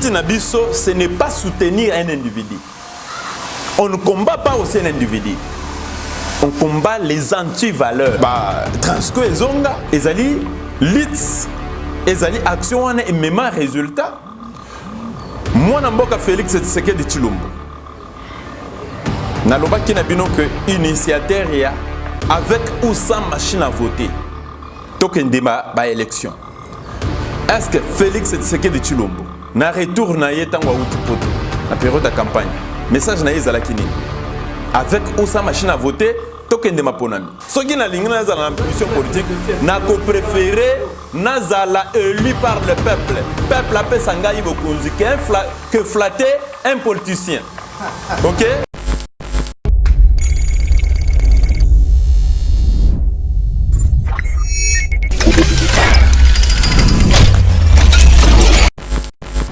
Parti Nabiso, ce n'est pas soutenir un individu. On ne combat pas aussi un individu. On combat les anti-valeurs. Transco et Zonga, ezali lits, ezali action et même résultat. Moi, Namboka Félix Tshisekedi Tshilombo. Naloba ki nabino que initiateur ya avec ou sans machine à voter. Token débat ba élection. Est-ce que Félix Tshisekedi Tshilombo na retour na yetangwa utupoto la période de campagne. Message na yezala kini. Avec ou sans machine à voter, token de maponami. Ce qui na lingi na zala mission politique, na ko préféré na zala élu par le peuple. Peuple a fait sangayi bokonzi que flatter un politicien. OK?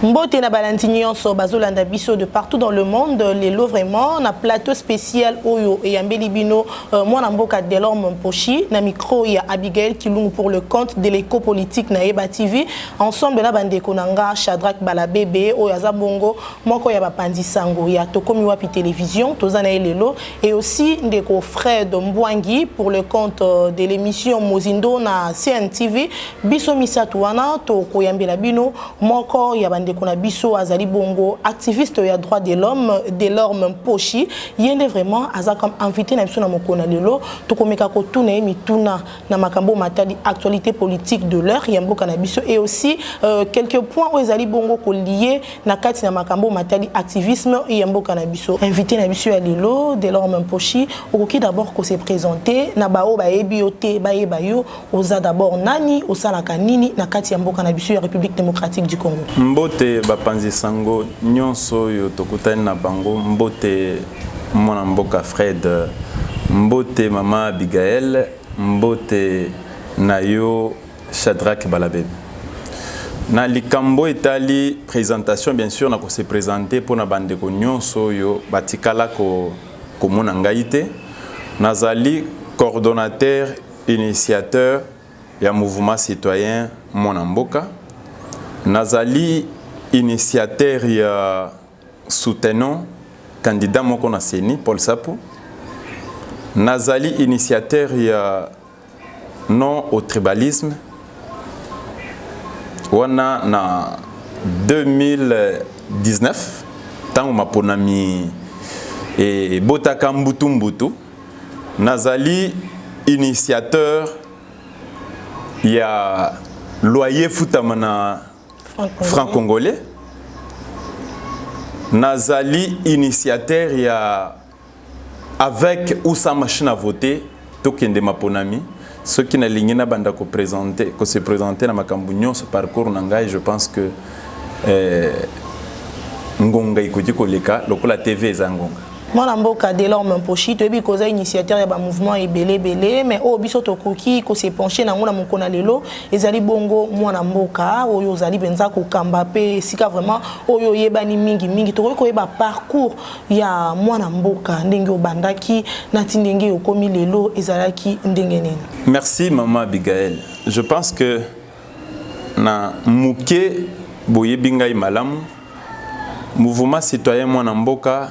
Mbote na balantinion so bazolanda biso de partout dans le monde les lots vraiment na plateau spécial oyo et yambeli bino mwana mboka Delorme Mposhi na micro ya Abigail Kilungu pour le compte de l'éco-politique na Eba TV ensemble na bande konanga Shadrack Balabebe oyo azabongo moko ya bapandi sango ya tokomi wapi télévision tozana elelo et aussi ndeko Fred Mbwangi pour le compte de l'émission Mozindo na CNTV biso misatu wana to koyambela bino moko ya bande qu'on a biso azali bongo activiste ya droit de l'homme Delorme Mposhi yende vraiment aza comme invité na biso na mokona lelo to komeka ko tuna mituna na makambo matali actualité politique de l'heure ya mboka na biso et aussi quelques points où ezali bongo ko lié na kati na makambo matali activisme ya mboka na biso invité na biso ya lelo Delorme Mposhi okoki d'abord ko se présenter na bao ba ebiote ba ebayo oza d'abord nani osala kanini na kati ya mboka na biso ya République démocratique du Congo. Mbote bapanzi sango nyonso yo tokutani na bango mbote mwana mboka Fred mbote mama Abigail mbote nayo Shadrack Balabebe na likambo etali présentation bien sûr na ko se présenter pour na bande ko nyonso yo batikala ko komona ngaite nazali coordonnateur initiateur ya mouvement citoyen mwana mboka nazali initiateur ya soutenant candidat moko na Seni Paul Sapo nazali initiateur ya non au tribalisme wana na 2019 tango maponami et botaka mbutu nazali initiateur ya loyer futamana franc-congolais. Nazali initiateur ya avec ou sans machine à voter tokende maponami ceux qui na lingina banda ko se présenter na makambu nyonso parcours nangai je pense que ngonga ikoki koleka lokola TV ezangonga. Mwana mboka Delorme Mposhi toyebi koza initiateur ya ba mouvement ebele mais o biso tokoki ko se pencher na ngona mokona lelo ezali bongo mwana mboka oyo ozali benza ko kamba pe sika vraiment oyo yebani mingi tokoki koyeba parcours ya mwana mboka ndenge obandaki na tindenge okomi lelo ezalaki ndenge nene. Merci maman Abigail. Je pense que na muke boyebinga malamu mouvement citoyen mwana mboka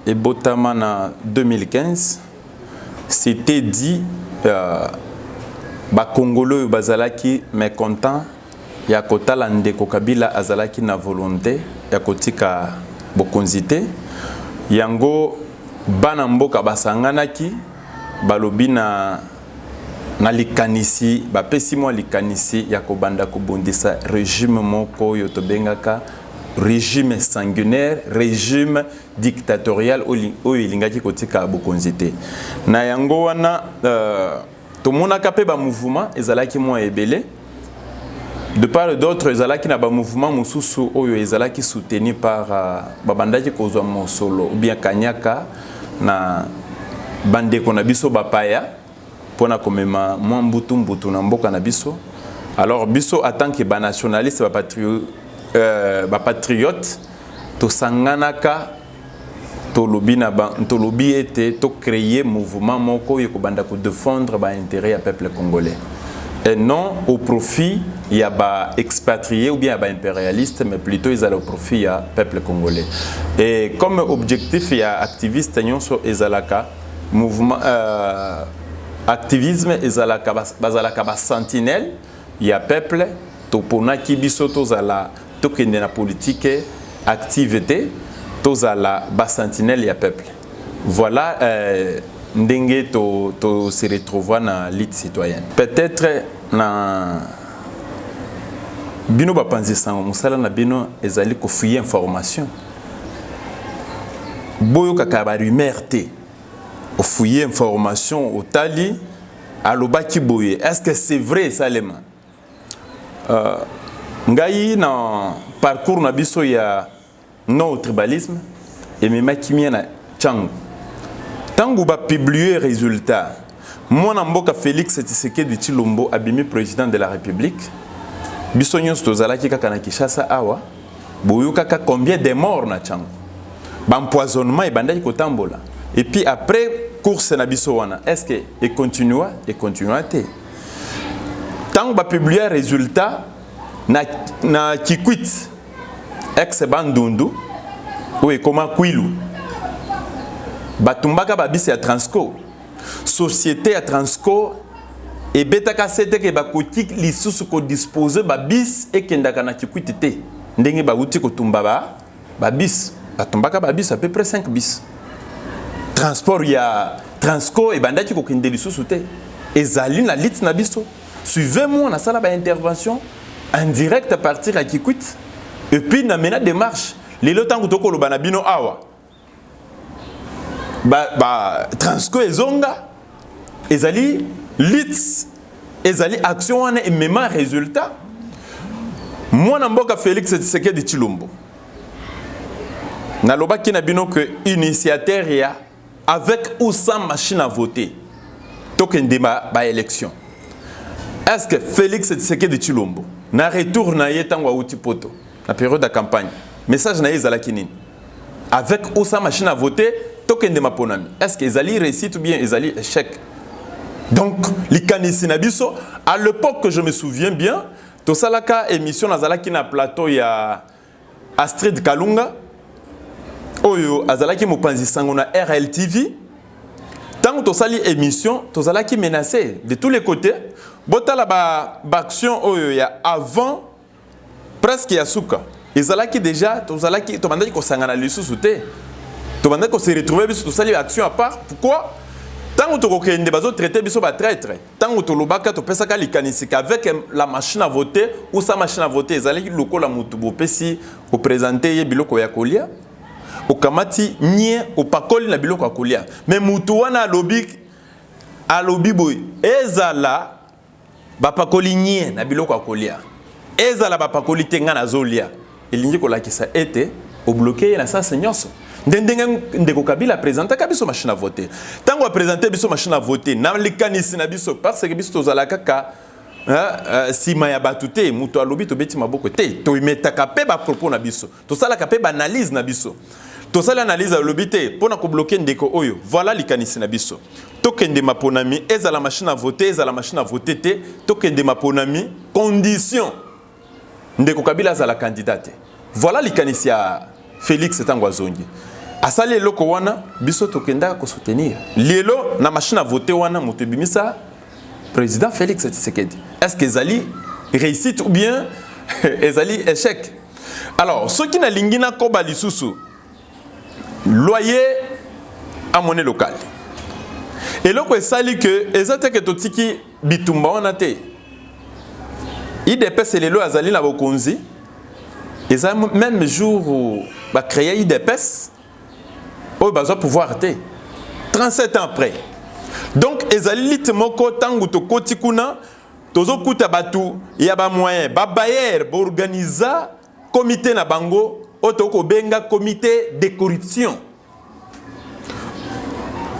et Botama en 2015, c'était dit Congolais bazalaki mécontent ya kotala ndeko Kabila azalaki na volonté ya kotika bokonzité yango bana mboka basanganaki balobi na likanisi bapesi mwa likanisi ya kobanda kobondisa régime moko yo tobengaka régime sanguinaire, régime dictatorial au ilingaki kotika bokonzité. Na yango wana tomona kapé ba mouvement ezalaki mo ebele. De part et d'autre ezalaki na ba mouvement mususu oyo ezalaki soutenu par babandaki kozwa mosolo ou bien kanyaka na bande ko na biso bapaya pona komema mwa mbutu na mboka na biso. Alors biso en tant que ba nationaliste ba patriote to sanganaka to lobi ete to créer mouvement moko yeko banda ko défendre ba intérêt ya peuple congolais et non au profit il y a ba expatriés ou bien ba impérialistes, mais plutôt ils allaient au profit du peuple congolais. Et comme objectif il y a activiste nyonso ezalaka mouvement activisme ezalaka bazalaka ba sentinelle il y a peuple topona ki biso tozala tokende na politique activité tozala ba sentinelle il y a peuple. Voilà ndenge to se retrouver na lutte citoyenne. Peut-être na bino bapanzisa musala na bino ezali ko fouiller information. Boyo kaka ba rumeur te. Au fouiller information au tali alobaki boye. Est-ce que c'est vrai ça lema? Ngai na parcours na biso ya non tribalisme et memaki mia na changu. Tango ba publier résultat, mon amboka Félix Tshisekedi Tshilombo abimi président de la République. Biso nyonso tozalaki kaka na Kinshasa awa, boyo kaka combien de morts na chango. Ba empoisonnement ebandaki kotambola. Et puis après course na biso wana, est-ce que et continua te. Tango ba publier résultat na Kikwit ex Bandundu ou ekoma Kwilu. Batumbaka babisi ya Transco société ya Transco et betaka sete ke bakoti lisusu ko disposer babis ekendaka na Kikwiti te ndenge bauti ko tumba babis batumbaka babis à peu près 5 bis transport ya Transco et bandaki ko kende lisusu te ezali na lit na biso suivez-moi na sala ba intervention en direct à partir à Kikwiti et puis na mena démarche lelo tango toko lo banabino awa Transco ezonga ezali lits ezali action wana et même résultat moi na mboka Félix Tshisekedi Tshilombo na lobaki na bino que initiateur ya avec ou sans machine à voter tokende ba élection. Est-ce que Félix Tshisekedi Tshilombo na retour na yetango outi poto na période de campagne message na ezalaki nini avec ou sans machine à voter tokende maponami? Est-ce que ezali réussite ou bien ezali échec? Donc likanisi na biso à l'époque que je me souviens bien to salaka émission nazalaki na plateau ya Astrid Kalunga oyo azalaki mopanzi sango na RLTV. Tant to sali émission to zalaki menacé de tous les côtés botala ba action oyo ya avant presque ya suka ezalaki déjà to zalaki to bandaki ko sangana lisusu te. Tu vas se retrouver sur cette action à part. Pourquoi? Tant que tu as traité biso ba traître, tant que tu lobaka to pesa ka likanisi avec la machine à voter ou sa machine à voter ezali loko la mutu bo pesi au présenter ye biloko ya kolia au kamati nie au pakoli na biloko ya kolia mais mutu wana alobi boy ezala ba pakoli nie na biloko ya kolia ezala ba pakoli tenga na zolia elingi ko lakisa ete au bloquer na sa nyonso. Ndeko Kabila présente biso machine à voter. Tango a présenté biso machine à voter, na likanisi na biso parce que biso tozalaka ka sima ya batute muto alobi to beti maboko te to imetaka pe ba propos na biso. To salaka pe ba analyse na biso. To sala analyse alobi te pona ko bloquer ndeko oyo. Voilà likanisi na biso. To kende maponami ezala machine à voter, ezala machine à voter te, to kende maponami condition ndeko Kabila za la candidate. Voilà likanisi ya Félix Tangwazongi. Asali loko wana biso tokenda ko soutenir. Lelo na machine à voter wana moto bimisa président Félix Tshisekedi. Est-ce que ezali réussite ou bien ezali échec? Alors, ceux qui na lingina koba lisusu loyer à monnaie locale. Et loko esali que ezate ke totiki bitumba wana te. IDPS lelo azali na bokonzi. Eza même jour où ba créer IDPS oh bazo pouvoir te 37 ans après. Donc ezali lit moko tangu to koti kuna tozo kuta batu ya ba moyen ba bayer ba organiser comité na bango otoko benga comité de corruption.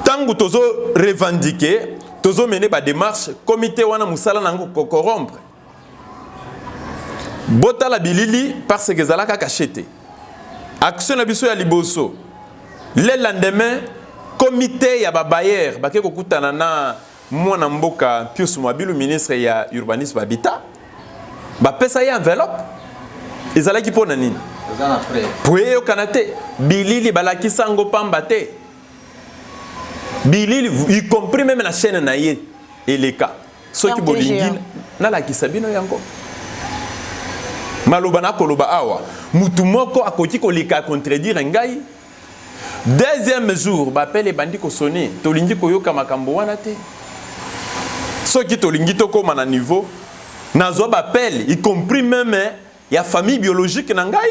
Tangu tozo revendiquer tozo mener ba démarche comité wana musala nango ko corrompre. Bota la bilili parce que zalaka kachete. Action na biso ya liboso. Le lendemain, comité ya ba bayer, ba ke kokutana na mwana mboka Pius Mwabilu ministre ya urbanisme habitat ba pesa ya enveloppe ezalaki pona nini poyo kanate bilili balaki sango pamba te bilili y compris même la chaîne na ye eleka soki bolingi na la kisabino yango maloba na koloba awa mutu moko akoki kolika contredire ngai deuxième jour ba pele bandi ko sonner tolingi koyoka makambo wana te soki tolingi to koma na niveau nazo ba pele y compris même ya famille biologique na ngai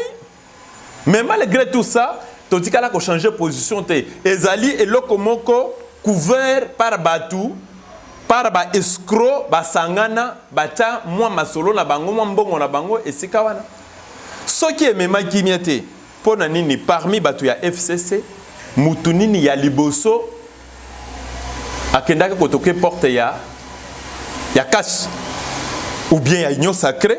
mais malgré tout ça totikala ko changer position te ezali eloko moko couvert par batu par ba escroc ba sangana bata moi masolo na bango moi mbongo na bango esika wana soki emema kimia te pona nini parmi batu ya FCC mutu nini ya liboso akendaka kotoke porte ya cash ou bien ya union sacrée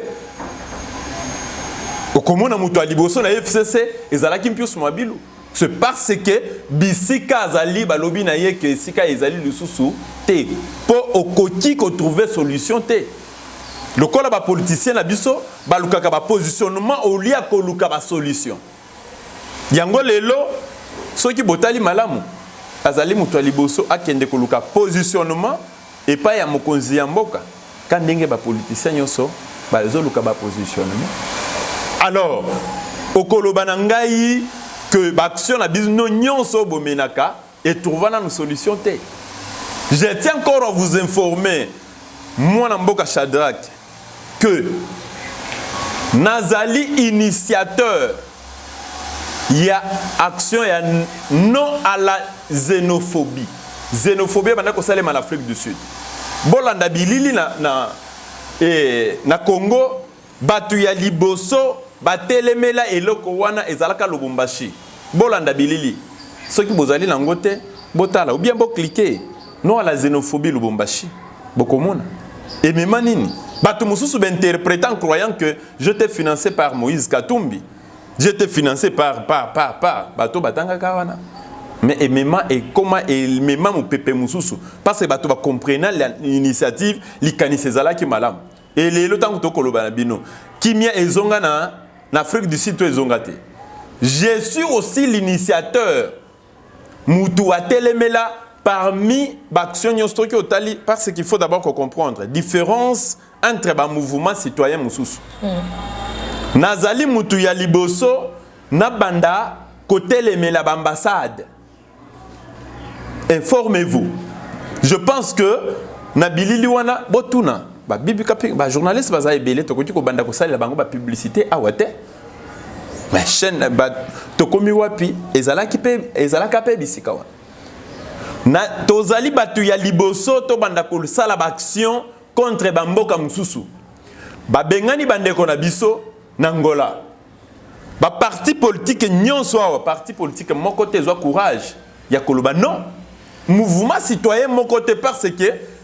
okomona mutu ya liboso na FCC ezalaki Pius Mwabilu c'est parce que bisika azali balobi na ye que sika ezali lisusu te po okoti ko trouver solution te lokola ba politicien na biso balukaka ba positionnement au lieu ko luka ba solution yango lelo soki botali malamu azali mutu ya liboso akende ko luka positionnement et pas ya mokonzi ya mboka ka ndenge ba politicien nyonso bazo luka ba positionnement alors okoloba na ngai que l'action na bizno nyonso bomenaka et trouvana une solution te. Je tiens encore à vous informer moi na mboka Shadrach que nazali initiateur il y a action ya non à la xénophobie. Xénophobie banda ko salema en Afrique du Sud. Bolanda bilili na Congo batu ya liboso batelemela eloko wana ezalaka Lubumbashi bolanda bilili soki bozali na ngote botala ou bien bo cliquer non à la xénophobie Lubumbashi bokomona et même nini batu mususu interprétant croyant que je t'ai financé par Moïse Katumbi je t'ai financé par bato batanga kawana mais et même et comment et même mon pépé mususu parce que bato ba comprendre l'initiative likanise ezalaki malam et lelo tango to koloba na bino kimia ezonga na Afrique du Sud, je suis aussi l'initiateur Moutoua Telemela parmi l'action Otali parce qu'il faut d'abord comprendre la différence entre les mouvements citoyens Moussous. Nazali Moutouya Liboso, Nabanda, côté Lemela l'ambassade. Informez-vous. Je pense que Nabili Liwana Botuna. Ba journaliste baza ebele tokoti ko banda ko sala bango ba publicité awate ba chaîne ba tokomi wapi ezalaki pe bisika wa na tozali batu ya liboso to banda ko sala ba action contre ba mboka mususu ba bengani bandeko na biso na Angola ba parti politique nyonso wa parti politique mon côté zwa courage ya koloba non mouvement citoyen mon côté parce que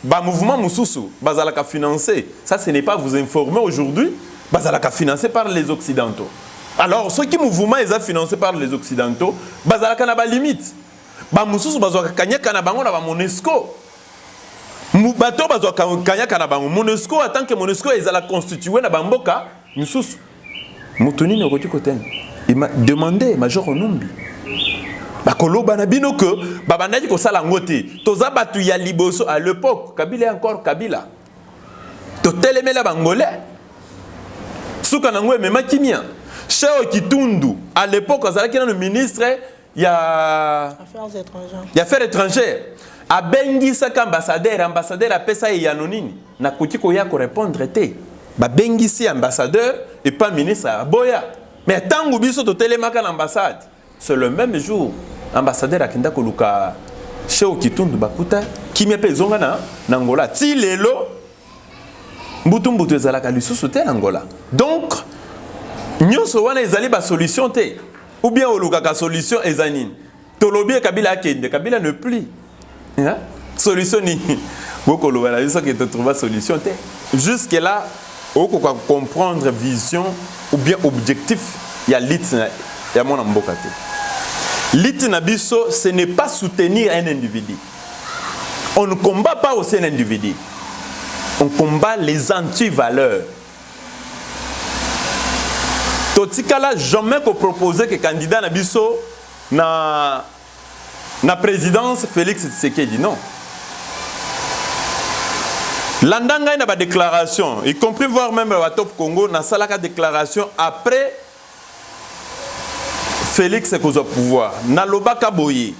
bah mouvement Moussoussou, bazalaka financé. Ça, ce n'est pas vous informer aujourd'hui. Bazalaka financé par les Occidentaux. Alors, ce qui mouvement est financé par les Occidentaux, bazalaka na ba limite. Bah Moussoussou bazalaka kanyaka na bango na ba Monesco. Mubato bazalaka kanyaka na bango Monesco en tant que Monesco ezala constitué na bamboka Moussoussou. Mutuni ne koti koten. Il m'a demandé Major Onumbi. Bakoloba na bino que babandaki ko sala ngote toza batu ya liboso à l'époque Kabila est encore Kabila to telemela bangolais suka na ngwe mema kimia Cheo Kitundu à l'époque azalaki na le ministre ya affaires étrangères abengi saka ambassadeur a pesa ya nonini na kutiko ya ko répondre te ba bengi si ambassadeur et pas ministre aboya mais tangu biso to telemaka na ambassade c'est le même jour ambassadeur akenda koluka Cheo Kitundu bakuta kimia pe zonga na Angola ti lelo mbutu ezalaka lisusu te na Angola donc nyonso wana ezali ba solution te ou bien oluka ka solution ezanine tolobi Kabila akende Kabila ne plus hein solution ni boko lo bana biso que te trouver solution te jusque là oko comprendre vision ou bien objectif ya lit ya mona mboka te. L'itnabiso, ce n'est pas soutenir un individu. On ne combat pas aussi un individu. On combat les anti-valeurs. Totikala jamais qu'on proposer que candidat Nabiso na présidence Félix Tshisekedi, non. Landanga n'a pas déclaration, y compris voir même à Top Congo, na salaka déclaration après Félix est au pouvoir. Na lobaka boye.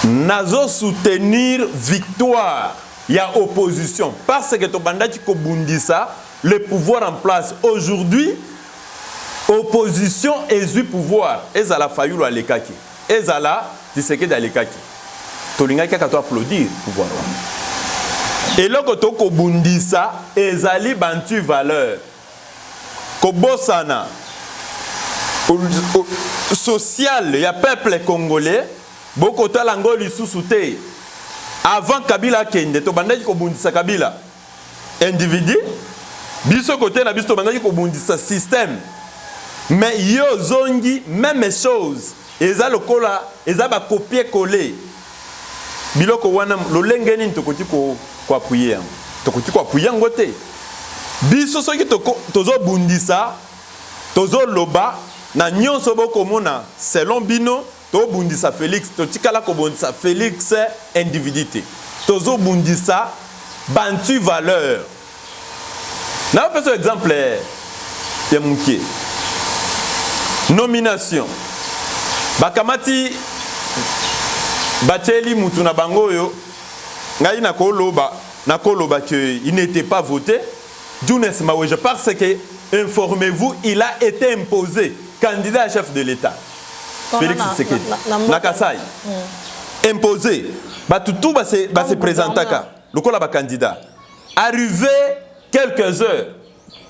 Nazo soutenir victoire. Il y a opposition. Parce que to bandati ko bundisa le pouvoir en place. Aujourd'hui, opposition et du pouvoir. Ezala Fayulu alekaki. Ezala Tshisekedi alekaki. Tolinga kaka to applaudir pouvoir. Et là, quand on bundisa, ezali bantu valeur. Kobosana social, il y a peuple congolais, beaucoup de l'Angola sous-souté. Avant Kabila Kende, to bandaki ko bundisa Kabila. Individu, biso côté na biso bandaki ko bundisa système. Mais yo zongi même chose. Eza lokola, eza ba copier-coller. Biloko wana lolenge nini tokoti ko appuyer yango. Tokoti ko appuyer yango te. Biso soki tozo bundisa, tozo loba na nyonso boko mona selon bino to bundisa Félix, to tikala ko bundisa Félix individuité. Tozo bundisa bantu valeur. Na pas exemple ya mukie. Nomination. Bakamati Bateli Mutuna Bangoyo, ngai na koloba que il n'était pas voté. Younes Maweje, parce que, informez-vous, il a été imposé candidat à chef de l'État. Félix Tshisekedi. Nakasai. Imposé. Tout va se présenter. Le col a candidat. Arrivé quelques heures,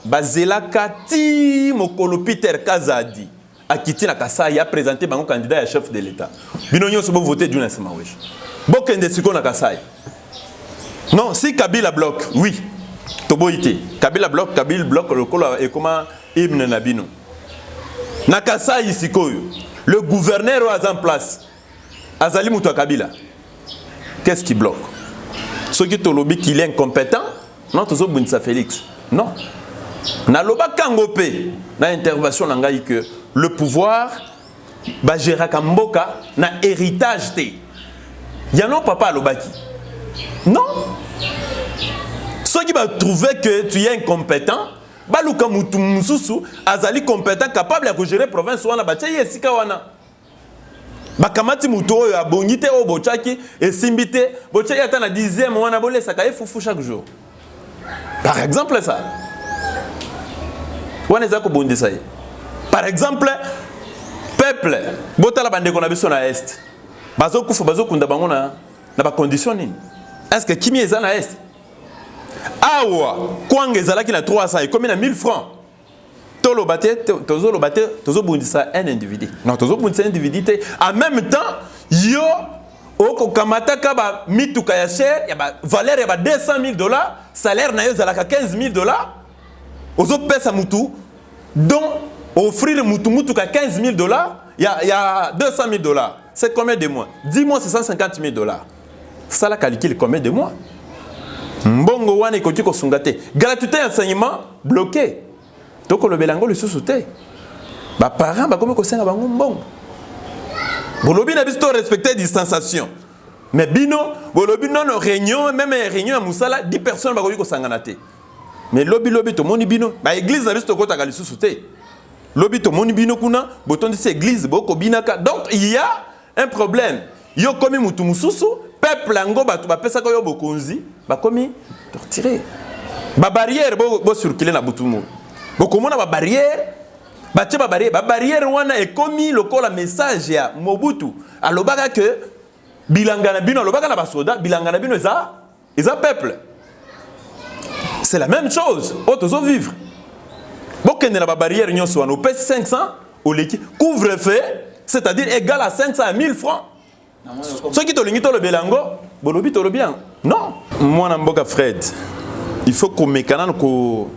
Bazela Kati Mokolo Peter Kazadi. Akiti Nakasai a présenté un candidat à chef de l'État. Binonyo se voter Younes Maweje. Bokende Siko Nakasai. Non, si Kabila bloque, oui. Toboïté. Kabila bloque le col et comment Ibn Nabino. Nakasai Sikoyo. Le gouverneur est en place. Azali Moutou Kabila. Qu'est-ce qui bloque? Ceux qui te lobby qu'il est incompétent, non, tu as Bunsa Félix. Non. Na loba Kangopé, na intervention nangai que le pouvoir ba gérer Kamboka na héritage té. Yano papa lobaki. Non. Ceux qui va trouver que tu es incompétent, baluka mutu mususu azali compétent capable de gérer province wana bacha yesika wana. Bakamati mutu oyo abongite o bochaki et simbite bochaki ata na 10e wana bolé sakaye fufu chaque jour. Par exemple ça. Wana zako bondisa ye. Par exemple peuple botala bandeko na biso na est. Bazo kufu bazo kunda bango na ba condition nini? Est-ce que kimi eza na est? Awa kwanga ezalaki na 300 et combien na 1000 francs. Tolo baté tozo bondisa un individu. Non, tozo bondisa un individu. En même temps, yo oko kamata ka ba mituka ya cher, ya ba valeur ya ba $200,000, salaire na yo zalaka $15,000. Ozo pesa mutu donc offrir mutu ka $15,000, il y a $200,000. C'est combien de mois? 10 mois c'est $150,000. Ça la calcule combien de mois? Mbongo wane koti ko sungate. Gratuité enseignement bloqué. Donc le belango le sous-souté. Ba parents ba comme ko senga bango mbongo. Bolobi na bisto respecter distanciation. Mais bino bolobi non réunion même réunion à Moussala 10 personnes ba ko sanganate. Mais lobi to moni bino ba église na bisto ko ta kali sous-souté. Lobi to moni bino kuna boton de cette église boko binaka. Donc il y a un problème. Yo komi mutu mususu peuple ngo batu ba pesa ko yo bokonzi ba komi torturer. Ba barrière bo circuler na butumu. Boko mona ba barrière ba barrière wana e komi lokola message ya Mobutu alobaka que bilangana bino alobaka na basoda bilangana bino eza peuple. C'est la même chose. Otozo vivre. Bokende na ba barrière nyonso wana opesi 500 au leki couvre-feu, c'est-à-dire égal à 500 à 1000 francs. Ceux qui tolingi to le belango, bolobi to le bien. Non. Moi na mboka Fred, il faut qu'on mécanane ko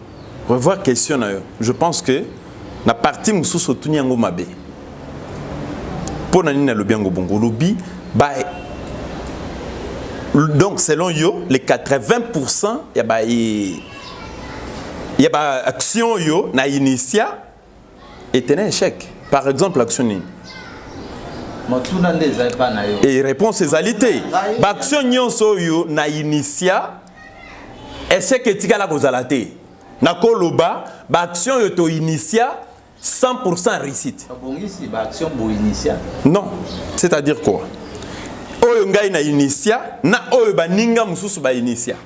revoir question na yo. Je pense que na partie mususu tuni yango mabe. Pour na nini na lobi yango bongo lobi ba Donc, selon yo, les 80%, il y a action yo na initia est un échec. Par exemple, l'action ni. Et réponse est alité. L'action nyonso yo na initia échec etika la kozalate. Na koloba, l'action yo to initia 100% réussite. Non, c'est-à-dire quoi? Oyo ngai na initia na oyo baninga mususu ba initia.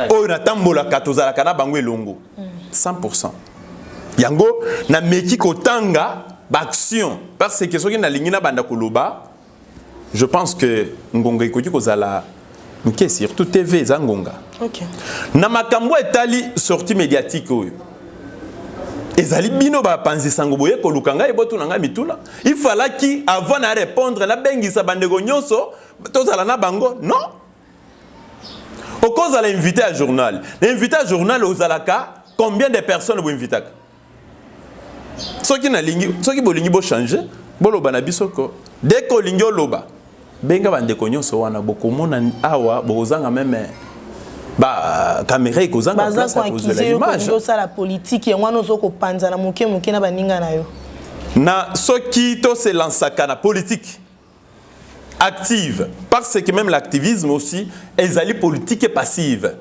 Oyo na tambola katozala kana bango elongo. 100%. Yango na meki kotanga action parce que soki na lingina banda koloba, je pense que ngonga ikoki kozala muke surtout TV za ngonga. OK. Na makambo etali sortie médiatique oyo. Ezali bino ba panzi sango boye ko lukanga ebotu nanga mituna. Il fallait qui avant de répondre na bengisa bandego nyonso tozala na bango. Non. Au cause à l'invité à journal. L'invité à journal aux alaka, combien de personnes vous invitez? Ceux qui na lingi, ceux qui bolingi bo changer, boloba na bisoko. Dès que lingi loba, benga bandeko nyonso wana bokomona awa bozanga même ba caméra ikozanga place à cause de l'image. Ça la politique et ngwana zoko panza na muke na baninga na yo. Na soki to se lansaka na politique active parce que même l'activisme aussi ezali politique et passive.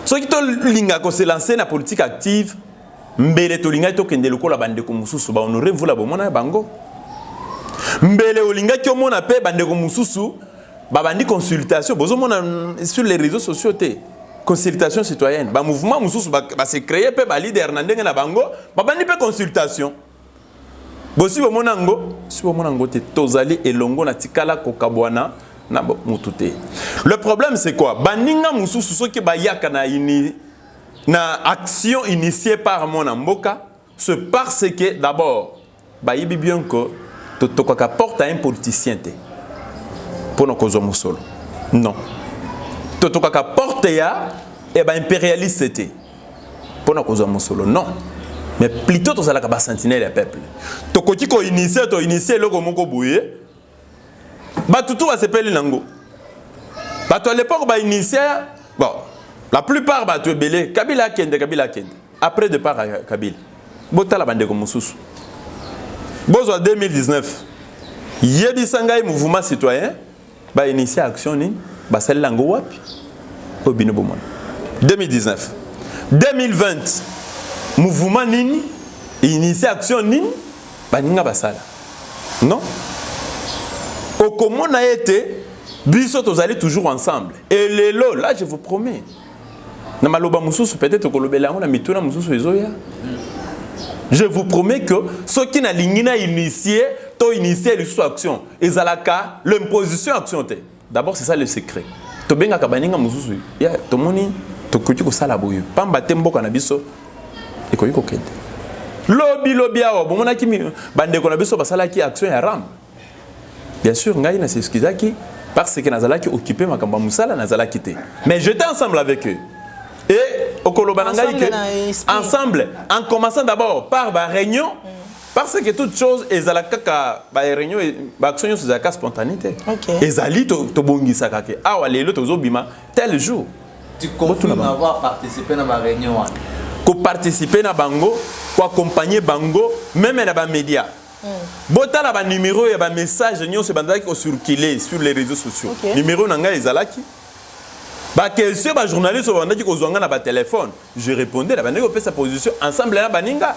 Soki to linga ko se lancer na politique active mbele to linga to kende lokola bandeko mususu ba honorer vula bomona bango. Mbele olinga ki omona pe bandeko mususu babandi consultation bozomona sur les réseaux sociaux té consultation citoyenne ba mouvement mususu ba se créer pe ba leader na ndenge na bango babandi pe consultation bosi bomona ngo si bomona ngo te tozali elongo na tikala kokabwana na mututé. Le problème c'est quoi? Baninga mususu soki ba yaka na ini na action initiée par mon mboka c'est parce que d'abord ba yibi bien que to ka porte à un politicien té pour nos causes solo. Non. Toto kaka porte ya et ben impérialiste c'était pour nos causes solo. Non. Mais plutôt to zala ka ba sentinelle ya peuple. To koti ko initier loko moko boye. Ba tutu va s'appeler nango. Ba to à l'époque ba initier bon, la plupart ba to belé Kabila kende. Après départ Kabila. Bota la bande ko mususu. Bozo 2019. Yebi sangai mouvement citoyen ba initier action ni ba sel lango wapi obino bomona 2019 2020 mouvement nini initier action nini ba ninga basala non au komona été biso tozali toujours ensemble et lelo là je vous promets na maloba mususu peut-être kolobela ngo na mituna mususu ezoya je vous promets que ceux qui na lingina initier to initier les action ezalaka l'imposition action té. D'abord c'est ça le secret. To benga kabaninga mususu ya to moni to koki ko sala boyo. Pamba temboka na biso e koki ko kende. Lobi awa bomona kimi bande ko na biso basala ki action ya ram. Bien sûr ngai na s'excusaki parce que nazala ki occupé makamba musala nazala kité. Mais j'étais ensemble avec eux. Et au Kolobanangaïke, ensemble, en commençant d'abord par la réunion, parce que toute chose est à la kaka, la réunion et l'action c'est à la spontanéité. Et Zali to bongi sakake. Ah ouais, les autres bima tel jour. Tu confirmes avoir participé à la réunion. Ko participer na bango, ko accompagner bango, même dans les médias. Bota la numéro et ba message nyo se bandaki ko circuler sur les réseaux sociaux. Numéro nanga ezalaki. Bah question bah journaliste on a dit qu'on a na téléphone, je répondais la bandeko fait sa position ensemble na baninga.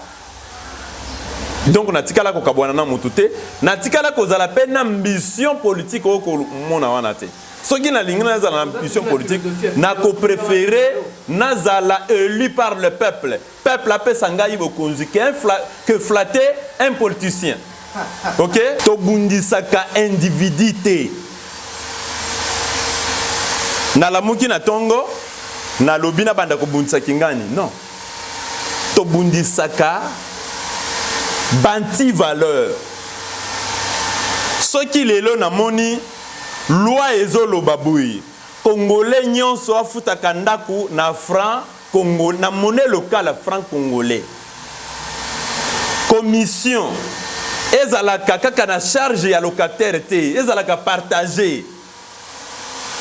Donc on a tikala ko kabwana na mutute, na tikala ko zala pe na ambition politique ko mona wana te. Ce qui na lingna za ambition politique na ko préféré na zala élu par le peuple. Peuple a pe sangai bokonzi que flatter un politicien. OK? To bundisaka individualité. Na la muki na tongo na lobina banda ko bundisa kingani non to bundisaka banti valeur ce qui lelo na moni loi ezolo babui congolais nyonso afutaka ndaku na franc congo na monnaie locale franc congolais commission ezalaka kaka na charge ya locataire te ezalaka partager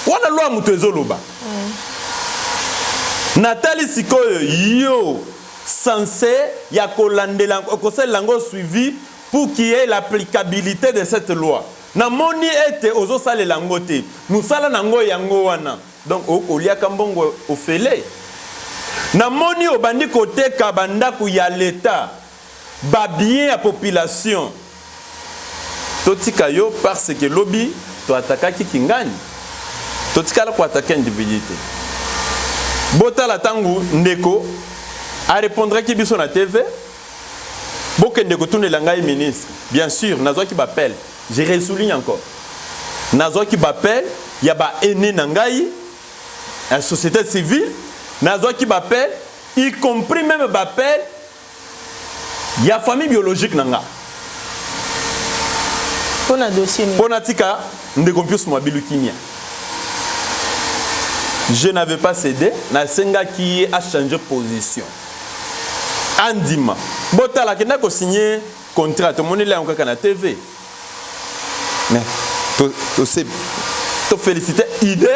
wana loi mutu ezoloba Nathalie sikoyo yo censé ya kolandela kosala lango suivi pour qu'il y ait l'applicabilité de cette loi. Na moni ete ozo sale lango te. Musala nango yango wana. Donc okolia kambongo ofele. Na moni obandi kote kabanda ku ya l'état. Ba bien à population. Totika yo parce que lobby to ataka ki kingani. Totika la ko attaquer individualité. Bota la tangu ndeko a répondre qui biso na TV. Boke ndeko tune langai ministre. Bien sûr, nazo qui m'appelle. Je résouligne encore. Nazo qui m'appelle, il y a ba aîné nangai, la société civile, nazo qui m'appelle, y compris même m'appelle, il y a famille biologique nanga. Pour un dossier. Pour natika, ndeko pius mobilu kinia. Je n'avais pas cédé, na senga qui a changé de position. Andima. Bota la kena ko signé contrat, to moni la encore na TV. Mais to féliciter idée,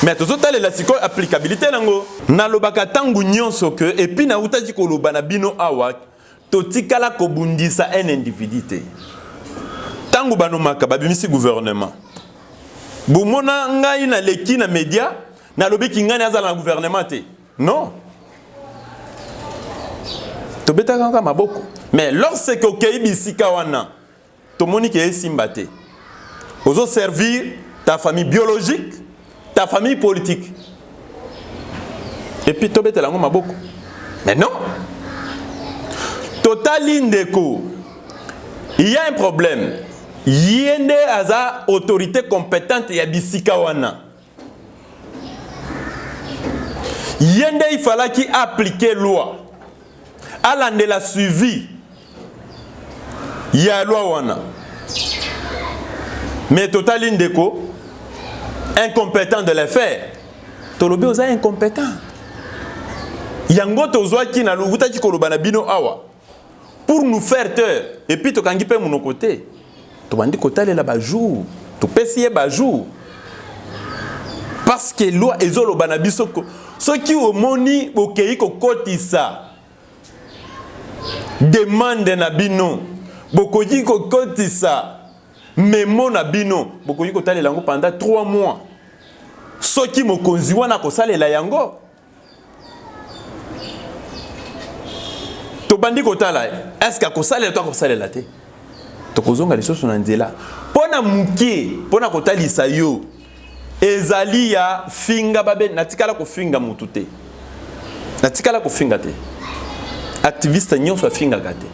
mais to totale la siko applicabilité nango. Na lobaka tangu nyonso que et puis na utaji ko lobana bino awa to tikala ko bundisa un individu. Tangu bano makaba bimisi gouvernement. Bumona ngai na leki na média na lobiki ngani azala na gouvernement te. Non. To beta kanga maboko. Mais lorsque okei bisika wana to moni ke simbate. Ozo servir ta famille biologique, ta famille politique. Et puis to beta lango maboko. Mais non. Total indeko. Il y a un problème. Yende aza autorité compétente ya bisika wana. Yende il fallait qu'il applique loi. Alande la suivi. Ya loi wana. Mais total indeko incompétent de les faire. Tolobi oza incompétent. Yango tozwa ki na luguta ki kolobana bino awa. Pour nous faire peur et puis tokangi pe mon côté. Tobandi kotale la bajou. To pesiye bajou. Parce que loi ezolo bana biso ko ceux qui au moni okei ko kotisa. Demande na bino. Bokoji ko kotisa. Memo na bino. Bokoji ko tale lango pendant 3 mois. Ceux qui mo konzi wana ko sale la yango. Tobandi ko tala. Est-ce que ko sale to ko sale la te? Tokozonga lisoso na nzela. Pona mukie, pona ko talisa yo. Ezali ya finga babe natikala ko finga mutu te. Natikala ko finga te. Activiste nyonso finga gate.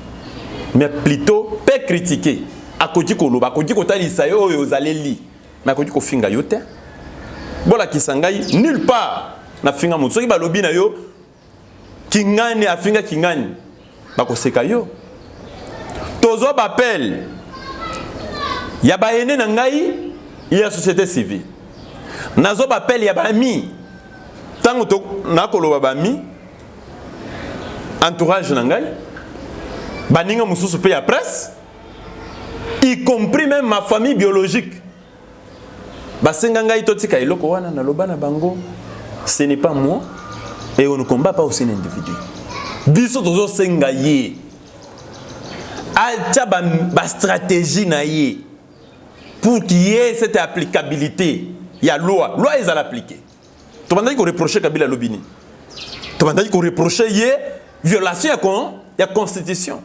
Mais plutôt peut critiquer. Akoti ko loba, akoti ko talisa yo oyo zaleli. Mais akoti ko finga yo te. Bola kisangai nulle part na finga mutu. Soki ba lobi na yo kingani afinga kingani. Bako seka yo. Tozo bapel. Ya ba ene na ngai ya société civile. Nazo bapel ya ba mi. Tango to na koloba ba mi. Entourage na ngai. Baninga mususu pe ya presse. Y compris même ma famille biologique. Basenga ngai totika eloko wana na loba na bango. Ce n'est pas moi et on ne combat pas aussi un individu. Biso tozo senga ye. Alcha ba stratégie na ye pour qu'il y ait cette applicabilité. Il y a loi est à l'appliquer. Tu m'as dit qu'on reprochait Kabila Lobini. Tu m'as dit qu'on reprochait violation de la constitution.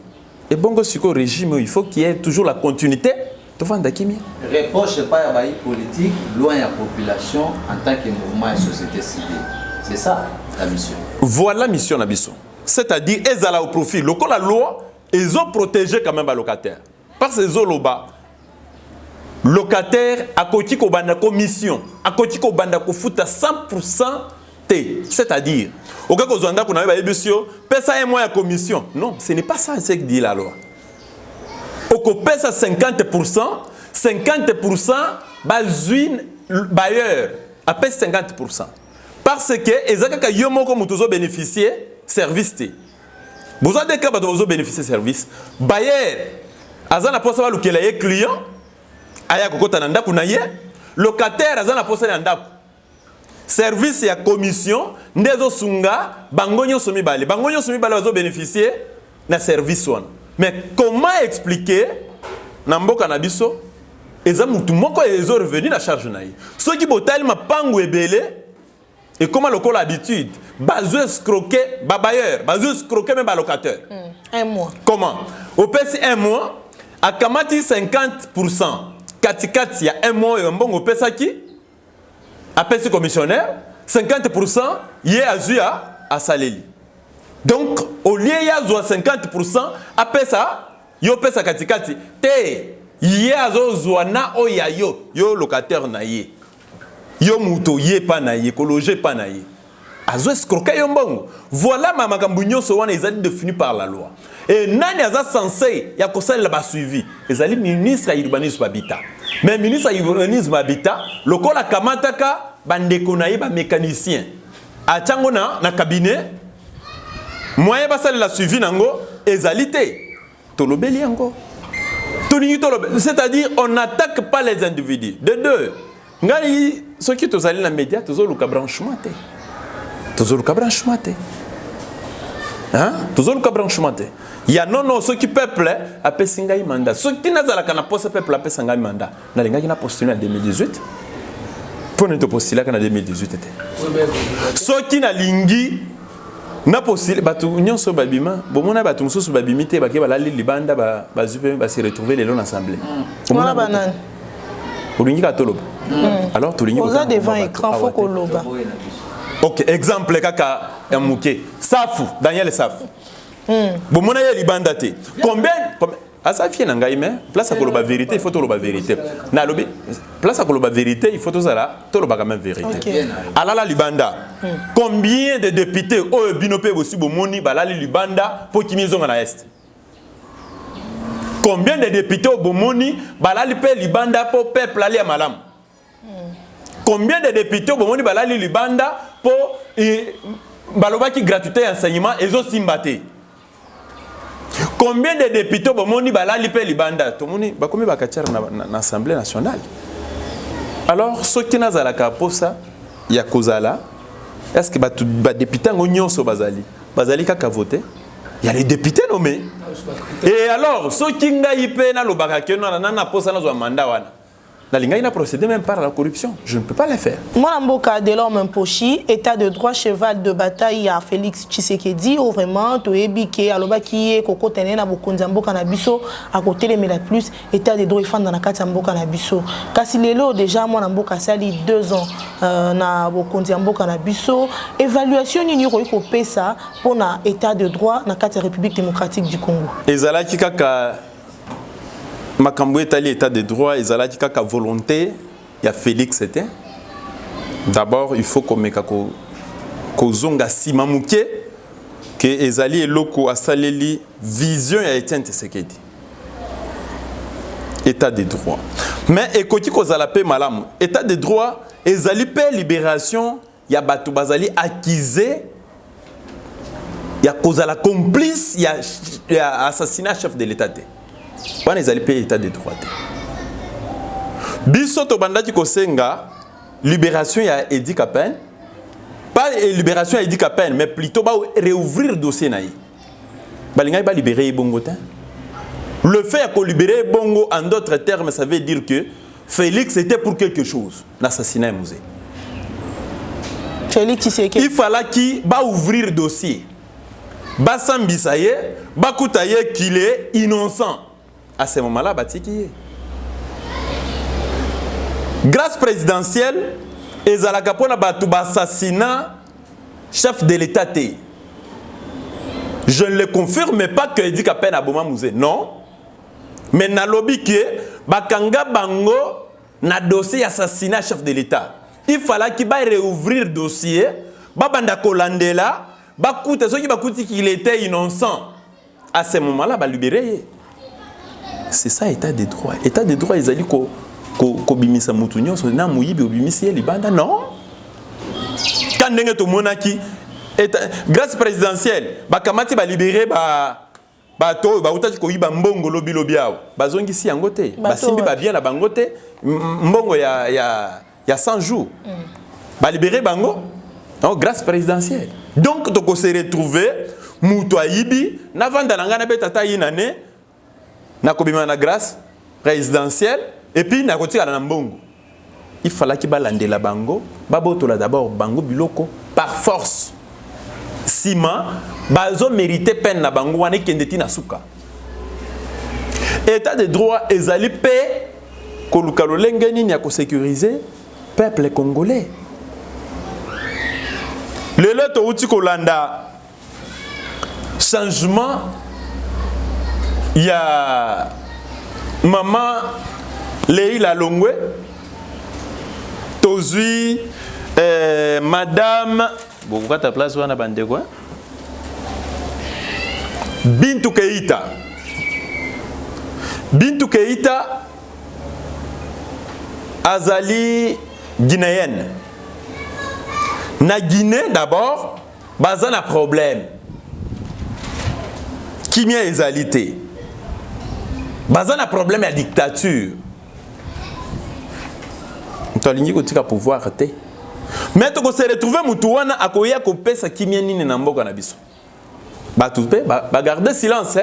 Et bon, au régime, il faut qu'il y ait toujours la continuité. Tu vois, Ndakimi. Reproche pas à la politique, loin de la population en tant que mouvement et société civile. C'est ça la mission. Voilà la mission Nabiso. C'est-à-dire, ils ont au profit. La loi, ils ont protégé quand même les locataires. Parce que les loba, locataire à côté ko banda commission, à côté ko banda ko futa 100% T. C'est-à-dire, au cas où on a qu'on a eu pesa un mois à commission. Non, ce n'est pas ça ce que dit la loi. Au ko pesa 50%, 50% bazuin bailleur à pesa 50%. Parce que ezaka yomo ko mutuzo bénéficier service T. Vous avez des cas de bénéficier service. Bailleur, azana posa ba lukela ye client, aya kokota na ndaku na ye, locataire azana posa na ndako service ya commission ndezo sunga bangonyo somi bale bazo bénéficier na service one. Mais comment expliquer na mboka na biso eza mutu moko ezo revenu na charge na ye soki botali mapango ebele et comment le col habitude bazo escroquer ba bailleur bazo escroquer même ba locataire un mois comment au pesi un mois akamati 50% katikati ya un mois et mbongo pesa ki apesi commissionnaire 50% ye azuya a saleli. Donc au lieu ya zo 50% apesa yo pesa katikati te ye azo zwana oya yo locataire na ye yo muto ye pa na ye kologe pa na ye azo escroquer yo mbongo. Voilà makambo nyonso wana ezali défini par la loi. Et nani aza censé ya kosala ba suivi ezali ministre ya urbanisme habitat. Mais ministre ya urbanisme habitat lokola kamataka bandeko na ye ba mécanicien atango na cabinet moyen basala la suivi nango ezali te tolobeli yango toningi tolobe. C'est-à-dire on n'attaque pas les individus. De deux ngai ceux qui tozali na média tozoluka branchement te tozoluka branchement te hein tozoluka branchement te ya non ceux qui peuple apesi ngai mandat ceux qui nazala kana poste peuple apesi ngai mandat na lingaki na postuler en 2018 pour ne te postuler en 2018 te ceux qui na lingi na postuler batu nyonso babima bomona batu mususu babimite bake balali libanda bazupe ba se retrouver les longs assemblée bomona banane olingi ka toloba alors tolingi oza devant écran faut koloba. OK, exemple kaka Mouké. Safu, Daniel Safu. Bomona ya libanda te. Combien asa fie nanga ime place à koloba vérité, il faut toloba vérité. Na lobi place à koloba vérité, il faut tozala toloba quand même vérité. Okay. Alala libanda. Combien de députés o binope aussi bomoni balali libanda pour kimizonga na est. Combien de députés au bomoni balali pe libanda pour peuple ali malam. Combien de députés au bomoni balali libanda pour balobaki gratuité enseignement et zo simbate. Combien de députés bomoni balali pe libanda tomoni bakomi bakatiara na Assemblée nationale. Alors ce qui nazala ka posa ya kozala est-ce que ba député ngonyonso bazali kaka voter? Il y a les députés nommés. Et alors ce qui ngai pe na lobaka ke na posa na zo mandat wana. Il a procédé même par la corruption. Je ne peux pas le faire. Moi, Mboka Delorme Mposhi, état de droit, cheval de bataille à Félix Tshisekedi, ou vraiment, tu es biqué, aloba qui est Koko Tenena, Bokonzambo Kanabiso, à côté de Mela Plus, état de droit, il faut dans la Katambo Kanabiso. Kassilelo, déjà, moi, Mboka Sali, 2 ans, na Bokonzambo Kanabiso, évaluation, il y a eu ça pour l'état de droit dans la République démocratique du Congo. Et Zala Kikaka. Makambo etali état de droit ezalaki kaka volonté ya Félix était. D'abord il faut komeka ko zonga sima muke que ezali eloko asaleli vision ya Etienne Tshisekedi. État de droit. Mais ekoti kozala pe malamu. État de droit ezali pe libération ya batu bazali accusé ya kozala complice ya assassinat chef de l'état. Wana ezali pe état de droit. Biso to bandaki kosenga libération ya Edi Kapen, pas libération ya Edi Kapen mais plutôt ba réouvrir dossier na yi. Balinga ba libérer Bongo te. Le fait de libérer Bongo en d'autres termes ça veut dire que Félix était pour quelque chose, l'assassinat musée. Félix Tshisekedi. Il fallait qu'il ba ouvrir dossier. Ba sambisaye, ba koutaye qu'il est innocent. À ce moment-là, Batiki. Grâce présidentielle, ezalaka pona batu assassinat chef de l'État. Je ne le confirme pas que Edi Kapen a boma musée. Non. Mais na lobby que bakanga bango na dossier assassinat chef de l'État. Il fallait qu'il va réouvrir dossier, babanda kolandela, bakouta ceux qui bakouti qu'il était innocent. À ce moment-là, ba libérer. C'est ça état de droit. État de droit ils allaient ko bimisa mutu nyonso na muyibi obimisi libanda non. Quand ndenge to monaki grâce présidentielle ba kamati ba libérer bato bautaki koyiba mbongo lobi awo bazongi si yango te basimbi ba bien na bango te mbongo ya 100 jours ba libérer bango non grâce présidentielle donc to ko se retrouver muto ayibi na vanda na ngana betata yinane na kobima na grâce présidentielle et puis na kotika na mbongo il fallait que balandela bango babotola d'abord bango biloko par force sima bazo mérité peine na bango wana kendeti na suka état de droit ezali pe koluka lolenge nini ya ko sécuriser peuple congolais lelo to uti kolanda changement ya maman Leila Longwe tozui madame pourquoi ta place wana bande quoi Bintou Keïta azali guinéenne na Guinée d'abord baza na problème kimia ezalité baza na problème ya dictature tolingi kotika pouvoir te mais to ko se retrouver mutu wana akoya kopesa kimia nini na mboka na biso batu pe ba garder silence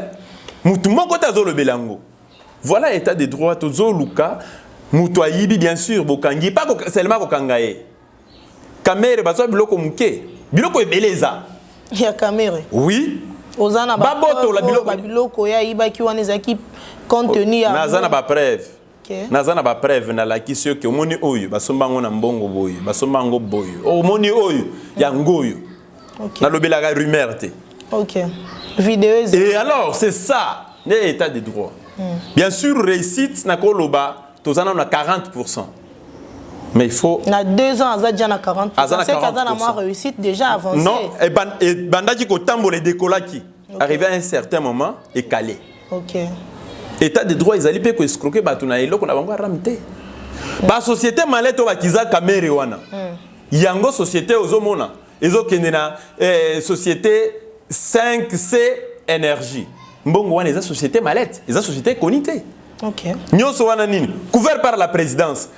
mutu moko tazo le belango voilà état de droit tozo luka mutu ayibi bien sûr bokangi pas seulement kokangaye kamere bazo biloko muke biloko ebeleza ya kamere oui ozana ba biloko ya ibaki wana ezaki contenu ya nazana ba preuve nazana ba preuve na laki sio ke omoni oyo basombango na mbongo boyo basombango boyo omoni oyo ya ngoyo na lobelaka rumeur te vidéo et alors c'est ça l'état de droit bien sûr réussite na koloba tozana na 40%. Mais il faut... Na 2 ans, ça déjà na 40%. C'est qu'Azana a réussite déjà avancé. Non, et bandaki ko tambo les décolaki. Arrivé à un certain moment et calé. OK. État de droit, ils allaient pas ko escroquer batuna eloko na bango ramte. Ba société maleto bakiza kamere wana. Yango société ozomona. Ezo kendena société 5C énergie. Mbongo wana eza société malette, eza société konité. OK. Nyoso wana nini? Couvert par la présidence.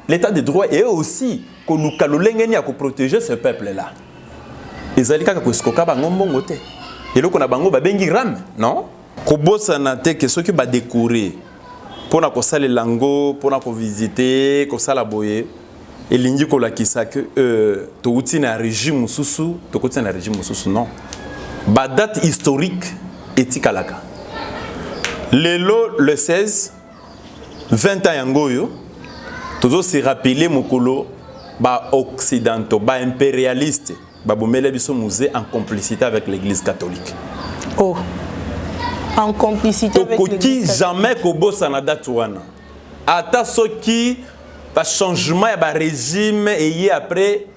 L'état de droit est aussi que nous allons protéger ce peuple-là. Les alliés qui sont en train et là, on a bango babengi ram, non? Kobosa na te que ceux qui va décorer pour na kosa le lango, pour na ko visiter, kosa la boye, et l'indi ko la kisa que to uti na régime mususu, to uti na régime mususu non. Ba date historique etikalaka. Le 16 20 ans yangoyo toujours se rappeler mokolo ba occidentaux ba impérialistes ba bomele biso musée en complicité avec l'église catholique. Oh. En complicité avec l'église catholique. Jamais ko bossa na date wana. Ata soki ba changement ya ba régime et après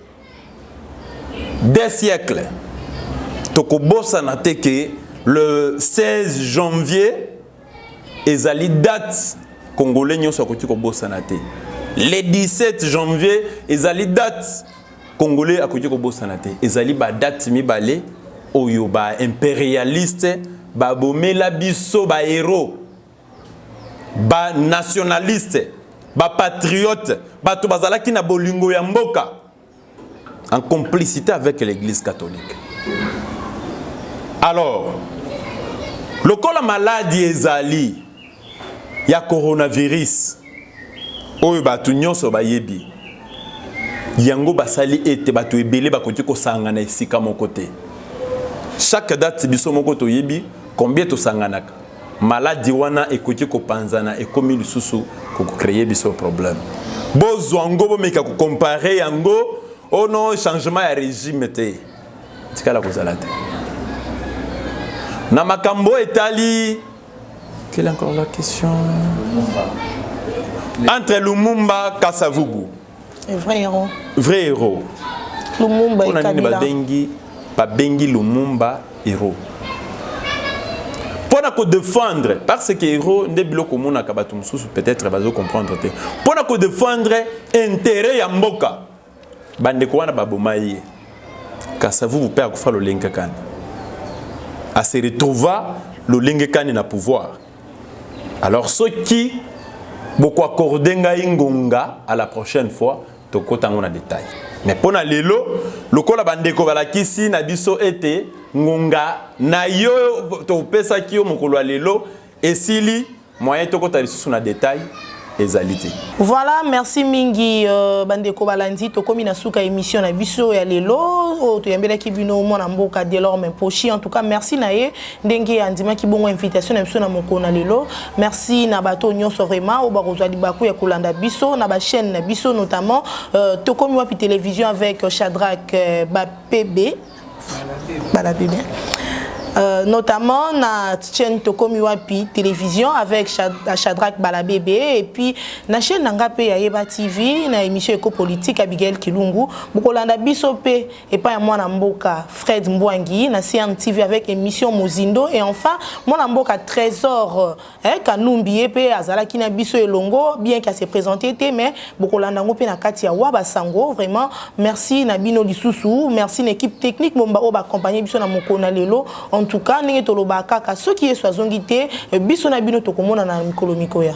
2 siècles. To ko bossa na te que le 16 janvier ezali date congolais nyoso ko ko bossa na te. Le 17 janvier, ezali date congolais akoki ko bosanate. Ezali ba date mibale oyo ba impérialiste, ba bomela biso ba héros, ba nationaliste, ba patriote, ba to bazalaki na bolingo ya mboka en complicité avec l'église catholique. Alors, le la maladie ezali ya coronavirus oyo batu nyonso bayebi yango basali ete batu ebele bakoti ko sanga na esika moko te chaque date biso moko to yebi combien to sanganaka maladie wana ekoti ko panzana ekomi lisusu ko créer biso problème bozwango bomeka ko comparer yango oh non changement ya régime te tikala kozala te na makambo etali quelle est encore la question entre Lumumba et Kasavubu. Vrai héros. Vrai héros. Lumumba et Kabila. Babengi Lumumba héros. Pour défendre, parce que héros, peut-être va comprendre. Pour défendre l'intérêt de Mboka, Bandekwana Babomaye, Kasavubu père Koufalo Lenkakan. À se retrouver lolengekani na pouvoir. Alors ceux qui beaucoup accorder ngonga à la prochaine fois tokotango na détail. Mais pour na lelo lokola bandeko balakisi na biso ete ngonga na yo to pesa ki yo mokolo lelo esili moyen tokota lisusu na détail. Voilà, merci mingi bandeko balandi to komi na suka émission na biso ya lelo to yambela ki bino mona mboka Delorme Poshi. En tout cas merci na ye ndenge andima ki bongo invitation na biso na moko na lelo. Merci na bato nyonso vraiment o bakozwa libaku ya kolanda biso na ba chaîne na biso notamment to komi wapi télévision avec Shadrack Bapebe Balabebe. Notamment na chaîne Tokomi Wapi télévision avec Shadrack Balabébé et puis na chaîne Nangape ya Yeba TV na émission éco-politique Abigail Kilungu Bukolanda Bisope et pas moi na mboka Fred Mbwangi na CM TV avec émission Mozindo et enfin moi mboka Trésor Kanumbi pe azalaki na biso elongo bien qu'elle s'est présenté mais Bukolanda ngope na kati ya Waba Sango vraiment merci na bino lisusu merci l'équipe technique bomba o ba accompagner biso na mokona lelo. En tout cas, nous sommes tous ceux qui sont biso na bino tokomona na mikolo mikoya.